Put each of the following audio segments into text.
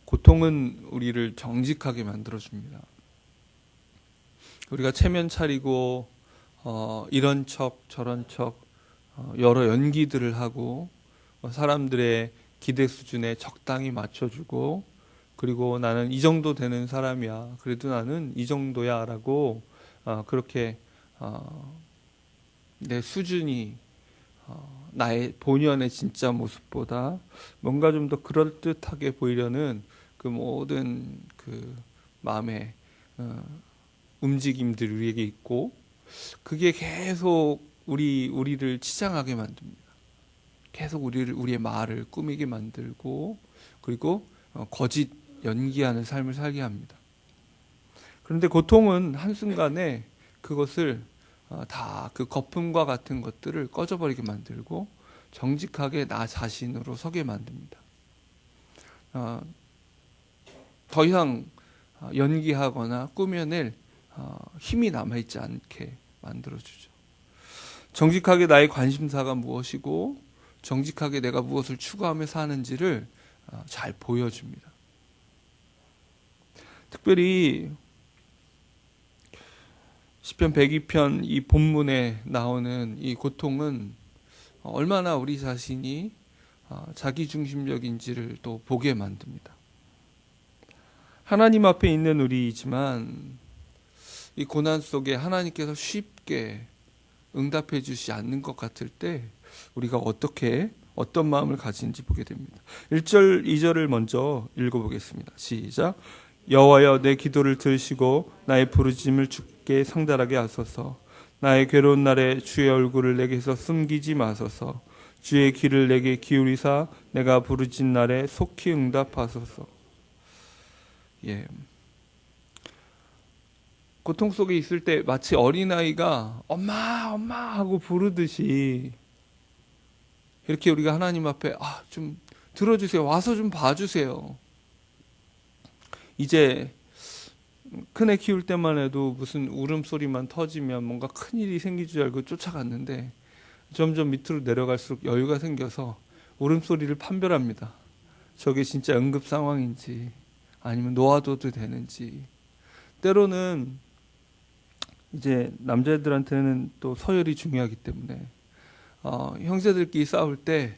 고통은 우리를 정직하게 만들어줍니다. 우리가 체면 차리고 이런 척 저런 척 여러 연기들을 하고 사람들의 기대 수준에 적당히 맞춰주고, 그리고 나는 이 정도 되는 사람이야, 그래도 나는 이 정도야 라고 그렇게 내 수준이 나의 본연의 진짜 모습보다 뭔가 좀 더 그럴듯하게 보이려는 그 모든 그 마음의 움직임들이 우리에게 있고, 그게 계속 우리를 치장하게 만듭니다. 계속 우리의 말을 꾸미게 만들고, 그리고 거짓 연기하는 삶을 살게 합니다. 그런데 고통은 한순간에 그것을 다 그 거품과 같은 것들을 꺼져버리게 만들고 정직하게 나 자신으로 서게 만듭니다. 더 이상 연기하거나 꾸며낼 힘이 남아있지 않게 만들어주죠. 정직하게 나의 관심사가 무엇이고 정직하게 내가 무엇을 추구하며 사는지를 잘 보여줍니다. 특별히 시편 102편 이 본문에 나오는 이 고통은 얼마나 우리 자신이 자기중심적인지를 또 보게 만듭니다. 하나님 앞에 있는 우리이지만 이 고난 속에 하나님께서 쉽게 응답해 주시지 않는 것 같을 때 우리가 어떤 마음을 가지는지 보게 됩니다. 1절 2절을 먼저 읽어보겠습니다. 시작. 여호와여 내 기도를 들으시고 나의 부르짖음을 주께 상달하게 하소서. 나의 괴로운 날에 주의 얼굴을 내게서 숨기지 마소서. 주의 귀를 내게 기울이사 내가 부르짖는 날에 속히 응답하소서. 고통 속에 있을 때 마치 어린아이가 엄마 엄마 하고 부르듯이 이렇게 우리가 하나님 앞에 좀 들어주세요, 와서 좀 봐주세요. 이제 큰애 키울 때만 해도 무슨 울음소리만 터지면 뭔가 큰일이 생길 줄 알고 쫓아갔는데 점점 밑으로 내려갈수록 여유가 생겨서 울음소리를 판별합니다. 저게 진짜 응급 상황인지 아니면 놓아둬도 되는지. 때로는 이제 남자애들한테는 또 서열이 중요하기 때문에 형제들끼리 싸울 때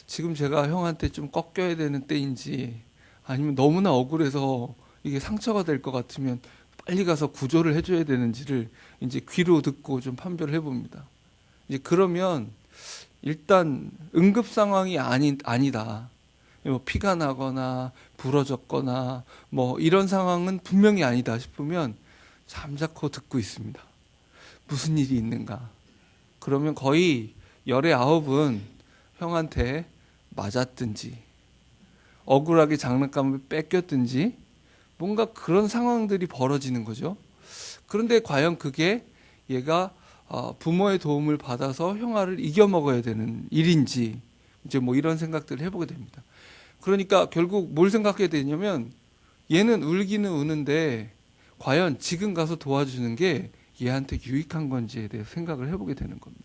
지금 제가 형한테 좀 꺾여야 되는 때인지 아니면 너무나 억울해서 이게 상처가 될 것 같으면 빨리 가서 구조를 해줘야 되는지를 이제 귀로 듣고 좀 판별을 해봅니다. 이제 그러면 일단 응급 상황이 아니다. 뭐 피가 나거나 부러졌거나 뭐 이런 상황은 분명히 아니다 싶으면 잠자코 듣고 있습니다. 무슨 일이 있는가? 그러면 거의 열의 9은 형한테 맞았든지 억울하게 장난감을 뺏겼든지 뭔가 그런 상황들이 벌어지는 거죠. 그런데 과연 그게 얘가 부모의 도움을 받아서 형아를 이겨먹어야 되는 일인지 이제 뭐 이런 생각들을 해보게 됩니다. 그러니까 결국 뭘 생각하게 되냐면 얘는 울기는 우는데 과연 지금 가서 도와주는 게 얘한테 유익한 건지에 대해서 생각을 해보게 되는 겁니다.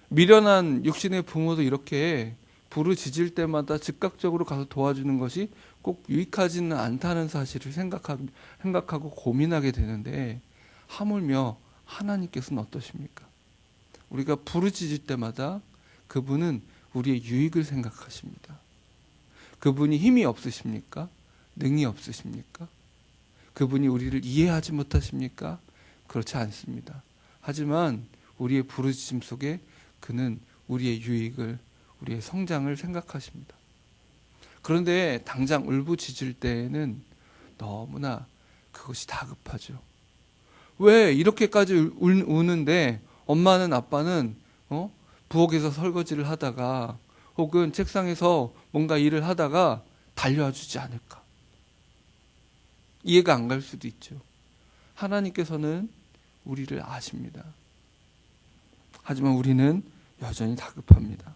미련한 육신의 부모도 이렇게 부르짖을 때마다 즉각적으로 가서 도와주는 것이 꼭 유익하지는 않다는 사실을 생각하고 고민하게 되는데, 하물며 하나님께서는 어떠십니까? 우리가 부르짖을 때마다 그분은 우리의 유익을 생각하십니다. 그분이 힘이 없으십니까? 능이 없으십니까? 그분이 우리를 이해하지 못하십니까? 그렇지 않습니다. 하지만 우리의 부르짖음 속에 그는 우리의 유익을, 우리의 성장을 생각하십니다. 그런데 당장 울부짖을 때에는 너무나 그것이 다급하죠. 왜 이렇게까지 우는데 엄마는 아빠는 부엌에서 설거지를 하다가 혹은 책상에서 뭔가 일을 하다가 달려와 주지 않을까? 이해가 안 갈 수도 있죠. 하나님께서는 우리를 아십니다. 하지만 우리는 여전히 다급합니다.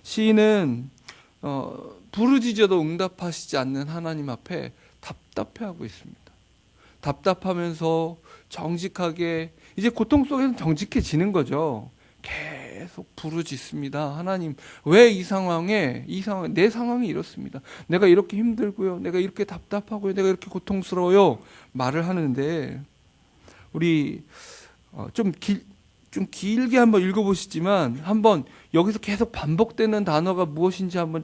시인은 부르짖어도 응답하시지 않는 하나님 앞에 답답해하고 있습니다. 답답하면서 정직하게, 이제 고통 속에서 정직해지는 거죠. 계속 부르짖습니다. 하나님, 왜 내 상황이 이렇습니다. 내가 이렇게 힘들고요. 내가 이렇게 답답하고요. 내가 이렇게 고통스러워요. 말을 하는데, 우리 좀 길게 한번 읽어보시지만, 한번 여기서 계속 반복되는 단어가 무엇인지 한번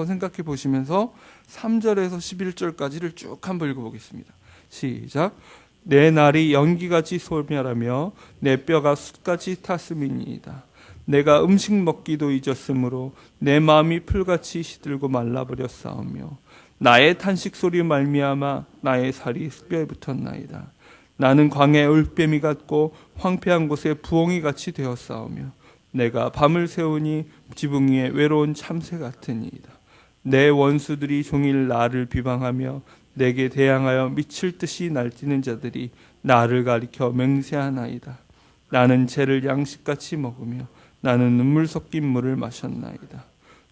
생각해 보시면서 3절에서 11절까지를 쭉 한번 읽어보겠습니다. 시작. 내 날이 연기같이 소멸하며 내 뼈가 숯같이 탔음이니이다. 내가 음식 먹기도 잊었으므로 내 마음이 풀같이 시들고 말라버렸사오며 나의 탄식 소리 말미암아 나의 살이 뼈에 붙었나이다. 나는 광야의 올빼미 같고 황폐한 곳에 부엉이 같이 되었사오며 내가 밤을 새우니 지붕 위에 외로운 참새 같으니이다. 내 원수들이 종일 나를 비방하며 내게 대항하여 미칠 듯이 날뛰는 자들이 나를 가리켜 맹세하나이다. 나는 죄를 양식같이 먹으며 나는 눈물 섞인 물을 마셨나이다.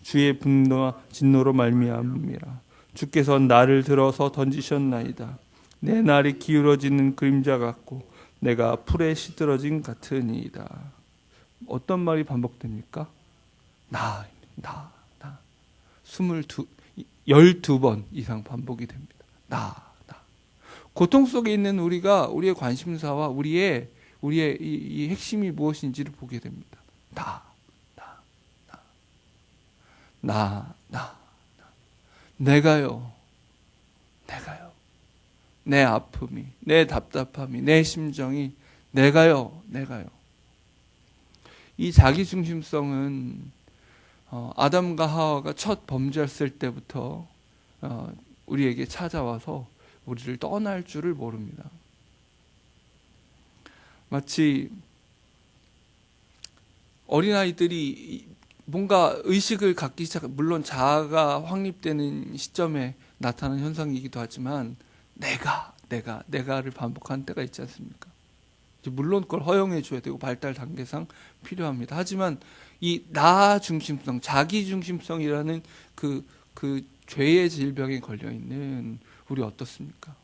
주의 분노와 진노로 말미암음이라. 주께서 나를 들어서 던지셨나이다. 내 날이 기울어지는 그림자 같고 내가 풀에 시들어진 같으니이다. 어떤 말이 반복됩니까? 나. 12번 이상 반복이 됩니다. 나. 고통 속에 있는 우리의 관심사와 우리의 이 핵심이 무엇인지를 보게 됩니다. 나. 내가요. 내 아픔이, 내 답답함이, 내 심정이 내가요. 이 자기중심성은 아담과 하와가 첫 범죄했을 때부터 우리에게 찾아와서 우리를 떠날 줄을 모릅니다. 마치 어린아이들이 뭔가 의식을 갖기 시작, 물론 자아가 확립되는 시점에 나타나는 현상이기도 하지만 내가를 반복하는 때가 있지 않습니까? 물론 그걸 허용해 줘야 되고 발달 단계상 필요합니다. 하지만 이 나 중심성, 자기 중심성이라는 그 죄의 질병에 걸려 있는 우리 어떻습니까?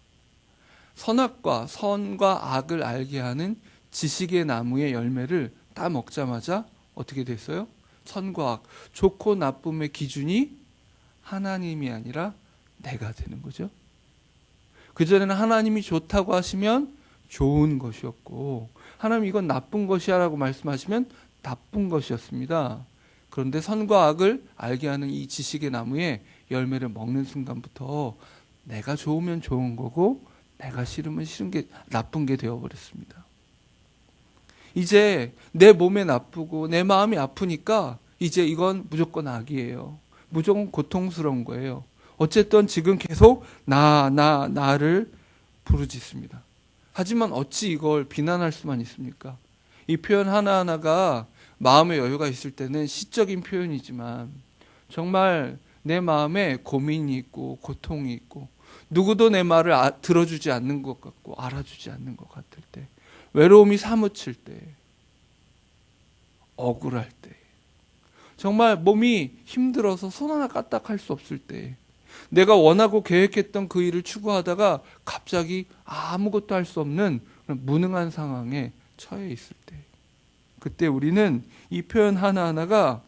선과 악을 알게 하는 지식의 나무의 열매를 따 먹자마자 어떻게 됐어요? 선과 악, 좋고 나쁨의 기준이 하나님이 아니라 내가 되는 거죠. 그전에는 하나님이 좋다고 하시면 좋은 것이었고, 하나님 이건 나쁜 것이야 라고 말씀하시면 나쁜 것이었습니다. 그런데 선과 악을 알게 하는 이 지식의 나무에 열매를 먹는 순간부터 내가 좋으면 좋은 거고 내가 싫으면 싫은 게 나쁜 게 되어버렸습니다. 이제 내 몸에 나쁘고 내 마음이 아프니까 이제 이건 무조건 악이에요. 무조건 고통스러운 거예요. 어쨌든 지금 계속 나를 부르짖습니다. 하지만 어찌 이걸 비난할 수만 있습니까? 이 표현 하나하나가 마음의 여유가 있을 때는 시적인 표현이지만 정말 내 마음에 고민이 있고 고통이 있고 누구도 내 말을 들어주지 않는 것 같고 알아주지 않는 것 같을 때, 외로움이 사무칠 때, 억울할 때, 정말 몸이 힘들어서 손 하나 까딱할 수 없을 때, 내가 원하고 계획했던 그 일을 추구하다가 갑자기 아무것도 할 수 없는 무능한 상황에 처해 있을 때, 그때 우리는 이 표현 하나하나가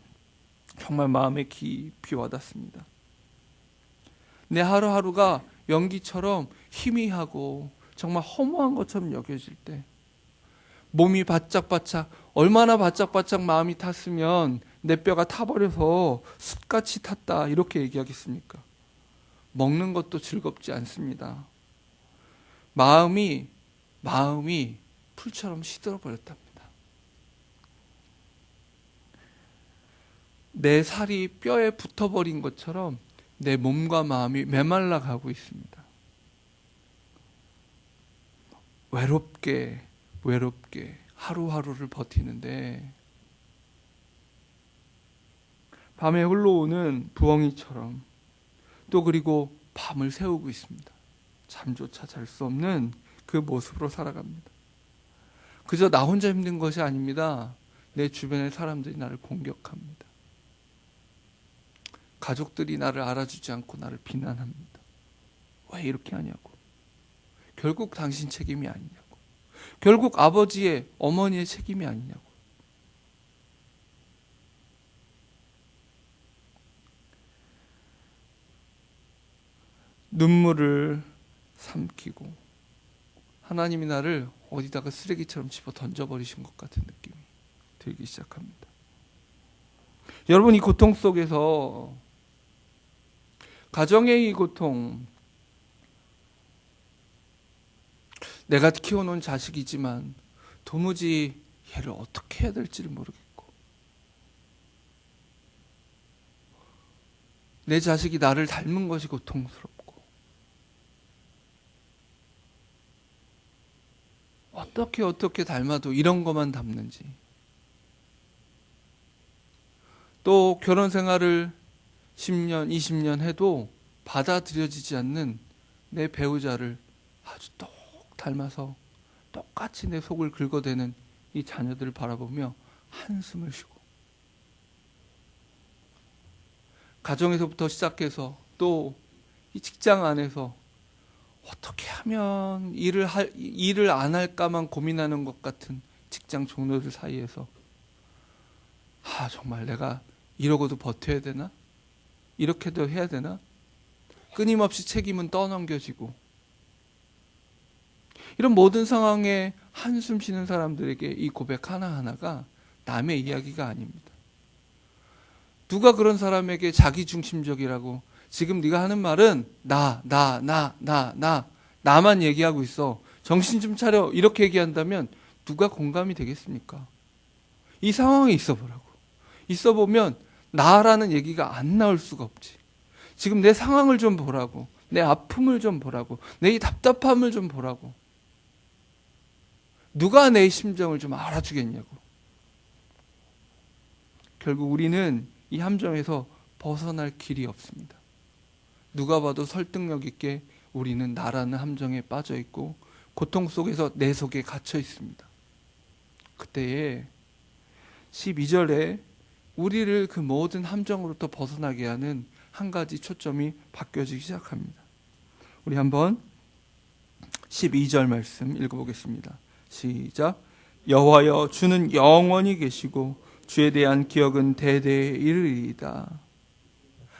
정말 마음에 깊이 와닿습니다. 내 하루하루가 연기처럼 희미하고 정말 허무한 것처럼 여겨질 때, 몸이 바짝바짝, 얼마나 바짝바짝 마음이 탔으면 내 뼈가 타버려서 숯같이 탔다 이렇게 얘기하겠습니까? 먹는 것도 즐겁지 않습니다. 마음이 풀처럼 시들어버렸답니다. 내 살이 뼈에 붙어버린 것처럼 내 몸과 마음이 메말라 가고 있습니다. 외롭게 하루하루를 버티는데 밤에 흘러오는 부엉이처럼 또 그리고 밤을 새우고 있습니다. 잠조차 잘 수 없는 그 모습으로 살아갑니다. 그저 나 혼자 힘든 것이 아닙니다. 내 주변의 사람들이 나를 공격합니다. 가족들이 나를 알아주지 않고 나를 비난합니다. 왜 이렇게 하냐고. 결국 당신 책임이 아니냐고. 결국 아버지의, 어머니의 책임이 아니냐고. 눈물을 삼키고 하나님이 나를 어디다가 쓰레기처럼 집어 던져버리신 것 같은 느낌이 들기 시작합니다. 여러분, 이 고통 속에서 가정의 이 고통, 내가 키워놓은 자식이지만 도무지 얘를 어떻게 해야 될지를 모르겠고, 내 자식이 나를 닮은 것이 고통스럽고, 어떻게 닮아도 이런 것만 닮는지, 또 결혼 생활을 10년, 20년 해도 받아들여지지 않는 내 배우자를 아주 똑 닮아서 똑같이 내 속을 긁어대는 이 자녀들을 바라보며 한숨을 쉬고, 가정에서부터 시작해서 또 이 직장 안에서 어떻게 하면 일을 안 할까만 고민하는 것 같은 직장 동료들 사이에서 정말 내가 이러고도 버텨야 되나? 이렇게도 해야 되나? 끊임없이 책임은 떠넘겨지고, 이런 모든 상황에 한숨 쉬는 사람들에게 이 고백 하나하나가 남의 이야기가 아닙니다. 누가 그런 사람에게 자기중심적이라고, 지금 네가 하는 말은 나만 얘기하고 있어, 정신 좀 차려, 이렇게 얘기한다면 누가 공감이 되겠습니까? 이 상황에 있어보라고. 있어보면 나라는 얘기가 안 나올 수가 없지. 지금 내 상황을 좀 보라고, 내 아픔을 좀 보라고, 내 이 답답함을 좀 보라고. 누가 내 심정을 좀 알아주겠냐고. 결국 우리는 이 함정에서 벗어날 길이 없습니다. 누가 봐도 설득력 있게 우리는 나라는 함정에 빠져 있고 고통 속에서 내 속에 갇혀 있습니다. 그때에 12절에 우리를 그 모든 함정으로부터 벗어나게 하는 한 가지 초점이 바뀌어지기 시작합니다. 우리 한번 12절 말씀 읽어보겠습니다. 시작. 여호와여, 주는 영원히 계시고 주에 대한 기억은 대대에 이르리이다.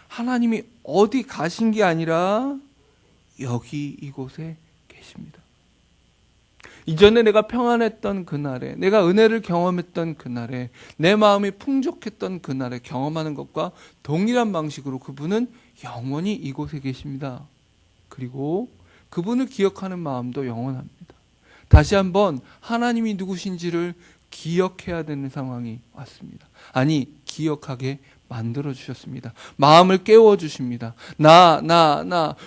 하나님이 어디 가신 게 아니라 여기 이곳에 계십니다. 이전에 내가 평안했던 그날에, 내가 은혜를 경험했던 그날에, 내 마음이 풍족했던 그날에 경험하는 것과 동일한 방식으로 그분은 영원히 이곳에 계십니다. 그리고 그분을 기억하는 마음도 영원합니다. 다시 한번 하나님이 누구신지를 기억해야 되는 상황이 왔습니다. 아니, 기억하게 만들어주셨습니다. 마음을 깨워주십니다.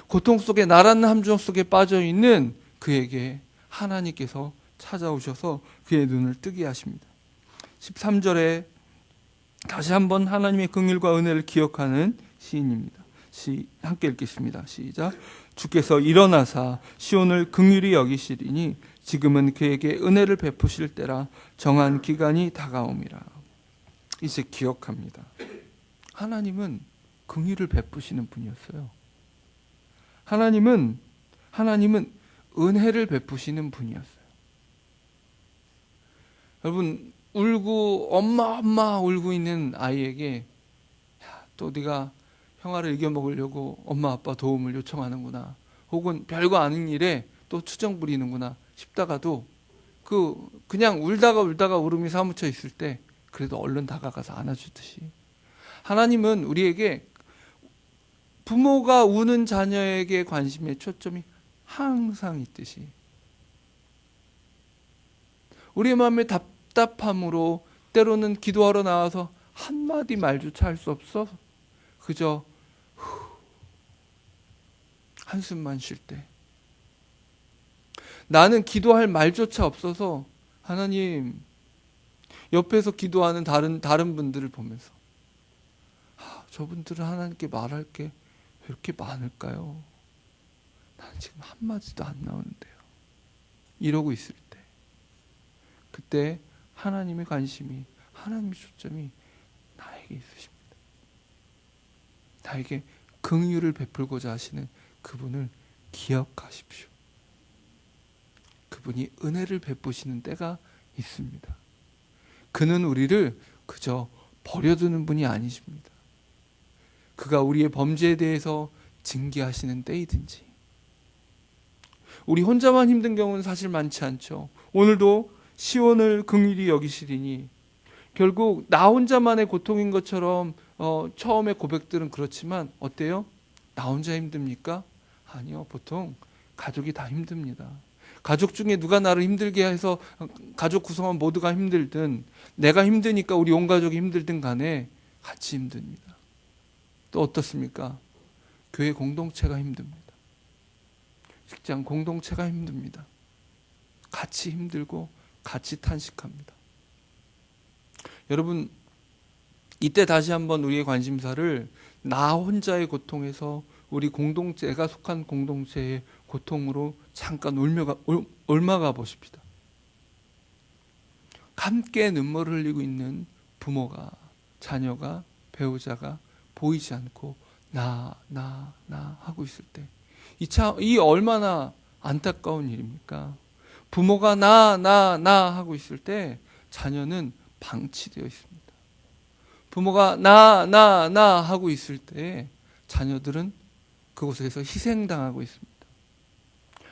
고통 속에, 나라는 함정 속에 빠져있는 그에게 하나님께서 찾아오셔서 그의 눈을 뜨게 하십니다. 13절에 다시 한번 하나님의 긍휼과 은혜를 기억하는 시인입니다. 함께 읽겠습니다. 시작. 주께서 일어나사 시온을 긍휼히 여기시리니 지금은 그에게 은혜를 베푸실 때라. 정한 기간이 다가옴이라. 이제 기억합니다. 하나님은 긍휼을 베푸시는 분이었어요. 하나님은 은혜를 베푸시는 분이었어요. 여러분, 울고 엄마 울고 있는 아이에게 또 네가 형아를 이겨먹으려고 엄마 아빠 도움을 요청하는구나, 혹은 별거 아닌 일에 또 투정 부리는구나 싶다가도 그냥 울다가 울음이 사무쳐 있을 때 그래도 얼른 다가가서 안아주듯이, 하나님은 우리에게 부모가 우는 자녀에게 관심의 초점이 항상 있듯이 우리의 마음의 답답함으로 때로는 기도하러 나와서 한마디 말조차 할 수 없어 그저 한숨만 쉴 때, 나는 기도할 말조차 없어서 하나님, 옆에서 기도하는 다른 분들을 보면서 저분들은 하나님께 말할 게 왜 이렇게 많을까요? 나는 지금 한마디도 안 나오는데요. 이러고 있을 때, 그때 하나님의 관심이, 하나님의 초점이 나에게 있으십니다. 나에게 긍휼을 베풀고자 하시는 그분을 기억하십시오. 그분이 은혜를 베푸시는 때가 있습니다. 그는 우리를 그저 버려두는 분이 아니십니다. 그가 우리의 범죄에 대해서 징계하시는 때이든지. 우리 혼자만 힘든 경우는 사실 많지 않죠. 오늘도 시온을 긍휼히 여기시리니, 결국 나 혼자만의 고통인 것처럼 처음에 고백들은 그렇지만 어때요? 나 혼자 힘듭니까? 아니요. 보통 가족이 다 힘듭니다. 가족 중에 누가 나를 힘들게 해서 가족 구성원 모두가 힘들든, 내가 힘드니까 우리 온 가족이 힘들든 간에 같이 힘듭니다. 또 어떻습니까? 교회 공동체가 힘듭니다. 직장 공동체가 힘듭니다. 같이 힘들고 같이 탄식합니다. 여러분, 이때 다시 한번 우리의 관심사를 나 혼자의 고통에서 우리 공동체, 내가 속한 공동체의 고통으로 잠깐 옮아가 보십시다. 함께 눈물을 흘리고 있는 부모가, 자녀가, 배우자가 보이지 않고 나 하고 있을 때, 이 얼마나 안타까운 일입니까? 부모가 나 하고 있을 때 자녀는 방치되어 있습니다. 부모가 나 하고 있을 때 자녀들은 그곳에서 희생당하고 있습니다.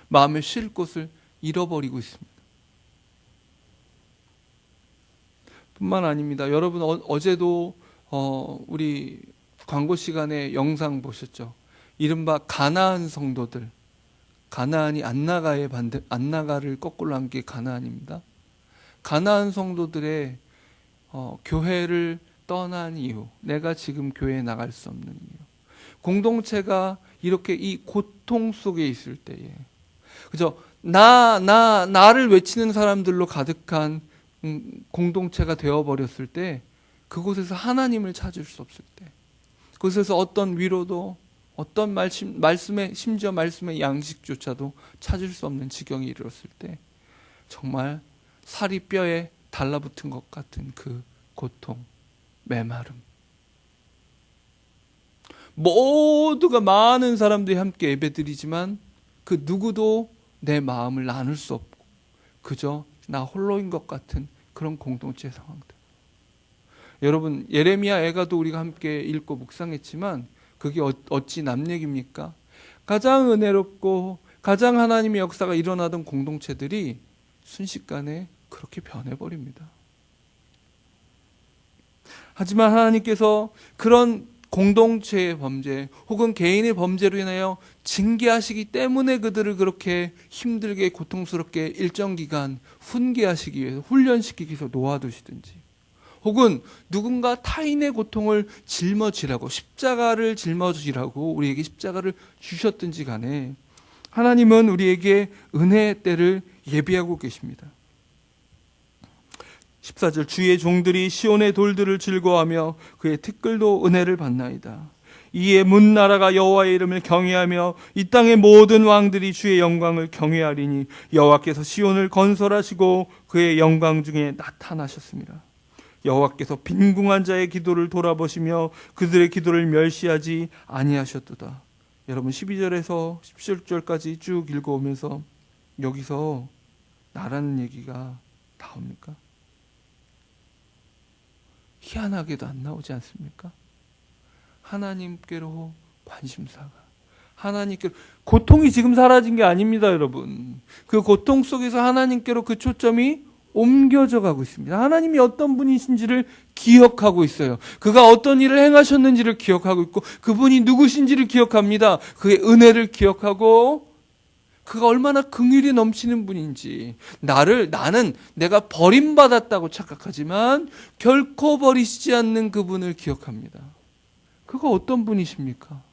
마음에 쉴 곳을 잃어버리고 있습니다. 뿐만 아닙니다. 여러분, 어제도 우리 광고 시간에 영상 보셨죠? 이른바 가나안 성도들, 가나안이 안나가를 거꾸로 한 게 가나안입니다. 가나안 성도들의 교회를 떠난 이유, 내가 지금 교회에 나갈 수 없는 이유, 공동체가 이렇게 이 고통 속에 있을 때에, 그죠? 나를 외치는 사람들로 가득한 공동체가 되어버렸을 때, 그곳에서 하나님을 찾을 수 없을 때, 그곳에서 어떤 위로도, 어떤 심지어 말씀의 양식조차도 찾을 수 없는 지경에 이르렀을 때, 정말 살이 뼈에 달라붙은 것 같은 그 고통, 메마름, 모두가, 많은 사람들이 함께 예배드리지만 그 누구도 내 마음을 나눌 수 없고 그저 나 홀로인 것 같은 그런 공동체 상황들. 여러분, 예레미야 애가도 우리가 함께 읽고 묵상했지만 그게 어찌 남 얘기입니까? 가장 은혜롭고 가장 하나님의 역사가 일어나던 공동체들이 순식간에 그렇게 변해버립니다. 하지만 하나님께서 그런 공동체의 범죄 혹은 개인의 범죄로 인하여 징계하시기 때문에 그들을 그렇게 힘들게 고통스럽게 일정 기간 훈계하시기 위해서, 훈련시키기 위해서 놓아두시든지, 혹은 누군가 타인의 고통을 짊어지라고, 십자가를 짊어지라고 우리에게 십자가를 주셨든지 간에 하나님은 우리에게 은혜의 때를 예비하고 계십니다. 14절, 주의 종들이 시온의 돌들을 즐거워하며 그의 티끌도 은혜를 받나이다. 이에 문 나라가 여호와의 이름을 경외하며 이 땅의 모든 왕들이 주의 영광을 경외하리니 여호와께서 시온을 건설하시고 그의 영광 중에 나타나셨습니다. 여호와께서 빈궁한 자의 기도를 돌아보시며 그들의 기도를 멸시하지 아니하셨도다. 여러분, 12절에서 17절까지 쭉 읽어오면서 여기서 나라는 얘기가 나옵니까? 희한하게도 안 나오지 않습니까? 하나님께로 관심사가, 하나님께로, 고통이 지금 사라진 게 아닙니다, 여러분. 그 고통 속에서 하나님께로 그 초점이 옮겨져 가고 있습니다. 하나님이 어떤 분이신지를 기억하고 있어요. 그가 어떤 일을 행하셨는지를 기억하고 있고, 그분이 누구신지를 기억합니다. 그의 은혜를 기억하고, 그가 얼마나 긍휼이 넘치는 분인지, 나는 내가 버림받았다고 착각하지만 결코 버리시지 않는 그분을 기억합니다. 그가 어떤 분이십니까?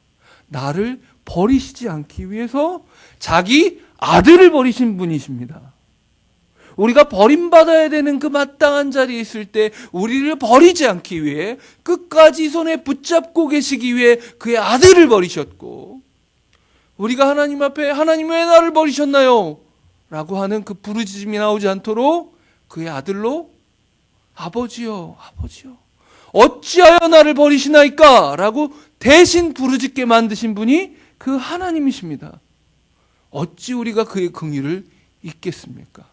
나를 버리시지 않기 위해서 자기 아들을 버리신 분이십니다. 우리가 버림받아야 되는 그 마땅한 자리에 있을 때 우리를 버리지 않기 위해 끝까지 손에 붙잡고 계시기 위해 그의 아들을 버리셨고, 우리가 하나님 앞에 하나님 왜 나를 버리셨나요? 라고 하는 그 부르짖음이 나오지 않도록 그의 아들로 아버지요, 아버지요, 어찌하여 나를 버리시나이까? 라고 대신 부르짖게 만드신 분이 그 하나님이십니다. 어찌 우리가 그의 긍휼을 잊겠습니까?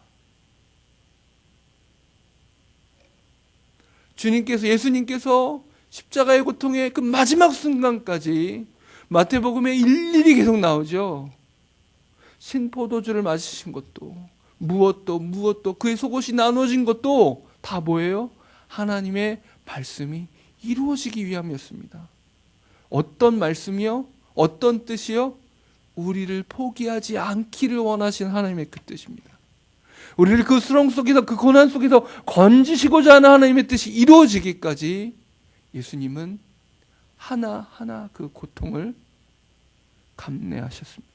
주님께서, 예수님께서 십자가의 고통의 그 마지막 순간까지 마태복음에 일일이 계속 나오죠. 신포도주를 마시신 것도, 무엇도 그의 속옷이 나눠진 것도 다 뭐예요? 하나님의 말씀이 이루어지기 위함이었습니다. 어떤 말씀이요? 어떤 뜻이요? 우리를 포기하지 않기를 원하신 하나님의 그 뜻입니다. 우리를 그 수렁 속에서, 그 고난 속에서 건지시고자 하는 하나님의 뜻이 이루어지기까지 예수님은 하나하나 그 고통을 감내하셨습니다.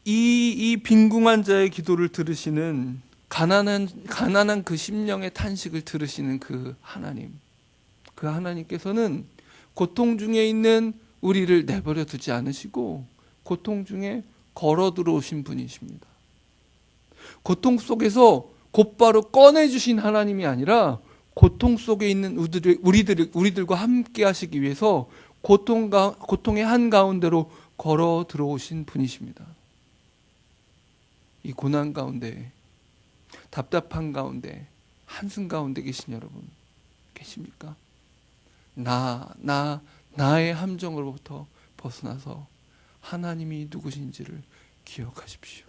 이 빈궁한 자의 기도를 들으시는, 가난한 그 심령의 탄식을 들으시는 그 하나님께서는 고통 중에 있는 우리를 내버려 두지 않으시고 고통 중에 걸어 들어오신 분이십니다. 고통 속에서 곧바로 꺼내주신 하나님이 아니라 고통 속에 있는 우리들과 함께 하시기 위해서 고통의 한가운데로 걸어 들어오신 분이십니다. 이 고난 가운데, 답답한 가운데, 한숨 가운데 계신 여러분 계십니까? 나의 함정으로부터 벗어나서 하나님이 누구신지를 기억하십시오.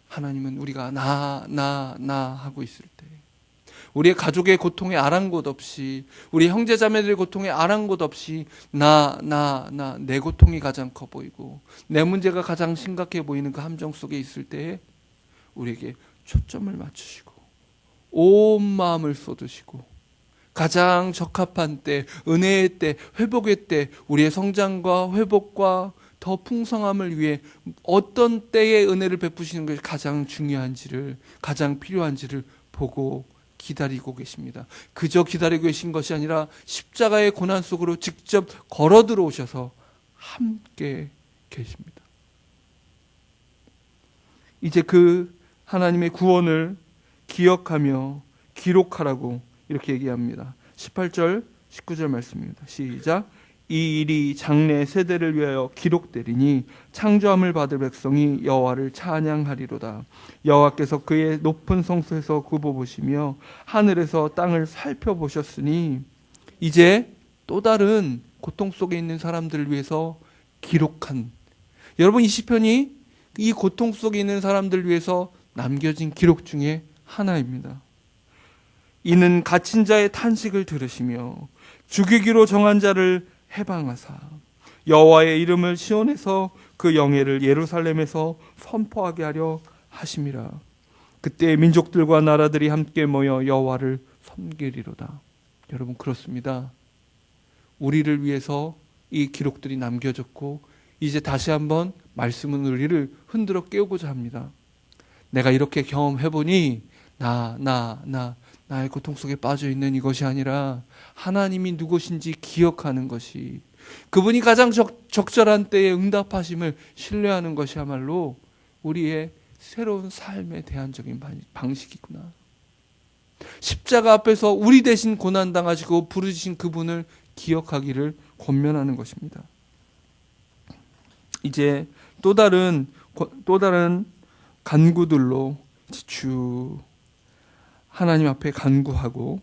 하나님은 우리가 나 하고 있을 때, 우리의 가족의 고통에 아랑곳 없이, 우리 형제자매들의 고통에 아랑곳 없이 내 고통이 가장 커 보이고 내 문제가 가장 심각해 보이는 그 함정 속에 있을 때에 우리에게 초점을 맞추시고 온 마음을 쏟으시고 가장 적합한 때, 은혜의 때, 회복의 때, 우리의 성장과 회복과 더 풍성함을 위해 어떤 때에 은혜를 베푸시는 것이 가장 중요한지를, 가장 필요한지를 보고 기다리고 계십니다. 그저 기다리고 계신 것이 아니라 십자가의 고난 속으로 직접 걸어 들어오셔서 함께 계십니다. 이제 그 하나님의 구원을 기억하며 기록하라고 이렇게 얘기합니다. 18절 19절 말씀입니다. 시작. 이 일이 장래 세대를 위하여 기록되리니 창조함을 받을 백성이 여호와를 찬양하리로다. 여호와께서 그의 높은 성소에서 굽어보시며 하늘에서 땅을 살펴보셨으니, 이제 또 다른 고통 속에 있는 사람들을 위해서 기록한, 여러분 이 시편이 이 고통 속에 있는 사람들을 위해서 남겨진 기록 중에 하나입니다. 이는 갇힌 자의 탄식을 들으시며 죽이기로 정한 자를 해방하사 여호와의 이름을 시온에서 그 영예를 예루살렘에서 선포하게 하려 하심이라. 그때 민족들과 나라들이 함께 모여 여호와를 섬기리로다. 여러분 그렇습니다. 우리를 위해서 이 기록들이 남겨졌고 이제 다시 한번 말씀은 우리를 흔들어 깨우고자 합니다. 내가 이렇게 경험해보니 나의 고통 속에 빠져있는 이것이 아니라 하나님이 누구신지 기억하는 것이, 그분이 가장 적절한 때에 응답하심을 신뢰하는 것이야말로 우리의 새로운 삶의 대안적인 방식이구나. 십자가 앞에서 우리 대신 고난당하시고 부르짖으신 그분을 기억하기를 권면하는 것입니다. 이제 또 다른 간구들로 주 하나님 앞에 간구하고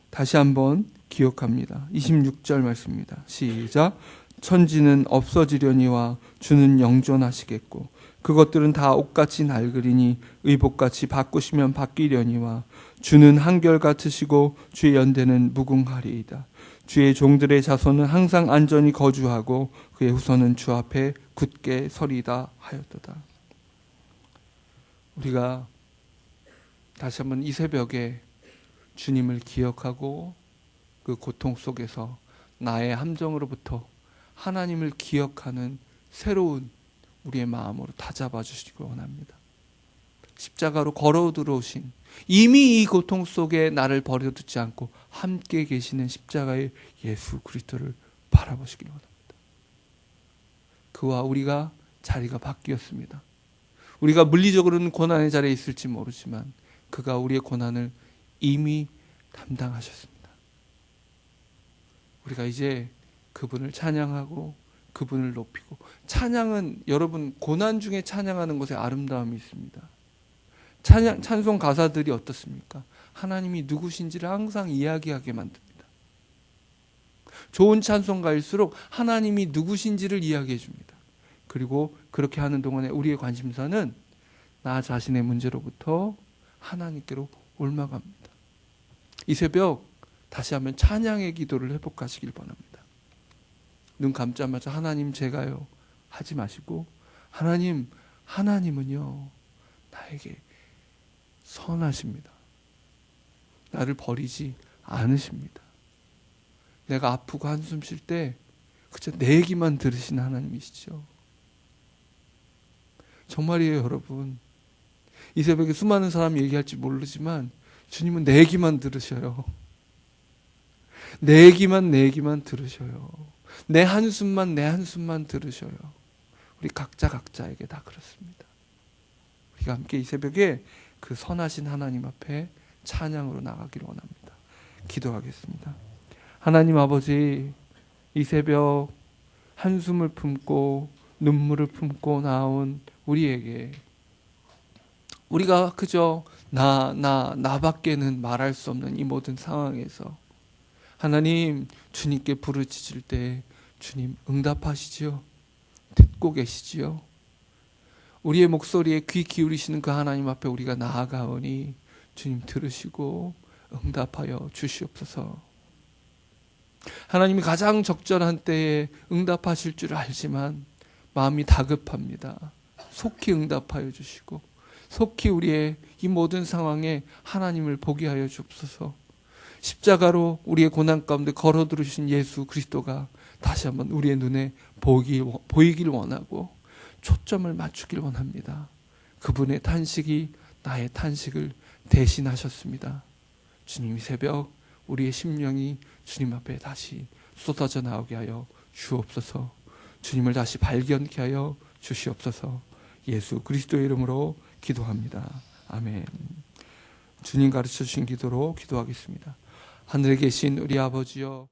다시 한번 기억합니다. 26절 말씀입니다. 시작. 천지는 없어지려니와 주는 영존하시겠고 그것들은 다 옷같이 낡으리니 의복같이 바꾸시면 바뀌려니와 주는 한결같으시고 주의 연대는 무궁하리이다. 주의 종들의 자손은 항상 안전히 거주하고 그의 후손은 주 앞에 굳게 서리다 하였도다. 우리가 다시 한번 이 새벽에 주님을 기억하고 그 고통 속에서 나의 함정으로부터 하나님을 기억하는 새로운 우리의 마음으로 다잡아 주시기 원합니다. 십자가로 걸어 들어오신, 이미 이 고통 속에 나를 버려두지 않고 함께 계시는 십자가의 예수 그리스도를 바라보시기 원합니다. 그와 우리가 자리가 바뀌었습니다. 우리가 물리적으로는 고난의 자리에 있을지 모르지만 그가 우리의 고난을 이미 담당하셨습니다. 우리가 이제 그분을 찬양하고 그분을 높이고, 찬양은 여러분 고난 중에 찬양하는 것에 아름다움이 있습니다. 찬송 가사들이 어떻습니까? 하나님이 누구신지를 항상 이야기하게 만듭니다. 좋은 찬송가일수록 하나님이 누구신지를 이야기해 줍니다. 그리고 그렇게 하는 동안에 우리의 관심사는 나 자신의 문제로부터 하나님께로 옮아갑니다. 이 새벽 다시 한번 찬양의 기도를 회복하시길 바랍니다. 눈 감자마자 하나님 제가요 하지 마시고, 하나님은요 나에게 선하십니다. 나를 버리지 않으십니다. 내가 아프고 한숨 쉴 때 그저 내 얘기만 들으시는 하나님이시죠. 정말이에요, 여러분. 이 새벽에 수많은 사람이 얘기할지 모르지만 주님은 내 얘기만 들으셔요. 내 얘기만 들으셔요. 내 한숨만 들으셔요. 우리 각자에게 다 그렇습니다. 우리가 함께 이 새벽에 그 선하신 하나님 앞에 찬양으로 나가기를 원합니다. 기도하겠습니다. 하나님 아버지, 이 새벽 한숨을 품고 눈물을 품고 나온 우리에게, 우리가 그저 나밖에는 말할 수 없는 이 모든 상황에서 하나님, 주님께 부르짖을 때 주님 응답하시지요. 듣고 계시지요. 우리의 목소리에 귀 기울이시는 그 하나님 앞에 우리가 나아가오니 주님 들으시고 응답하여 주시옵소서. 하나님이 가장 적절한 때에 응답하실 줄 알지만 마음이 다급합니다. 속히 응답하여 주시고 속히 우리의 이 모든 상황에 하나님을 보게 하여 주옵소서. 십자가로 우리의 고난 가운데 걸어 들으신 예수 그리스도가 다시 한번 우리의 눈에 보이길 원하고 초점을 맞추길 원합니다. 그분의 탄식이 나의 탄식을 대신하셨습니다. 주님, 이 새벽 우리의 심령이 주님 앞에 다시 쏟아져 나오게 하여 주옵소서. 주님을 다시 발견케 하여 주시옵소서. 예수 그리스도의 이름으로 기도합니다. 아멘. 주님 가르쳐 주신 기도로 기도하겠습니다. 하늘에 계신 우리 아버지여,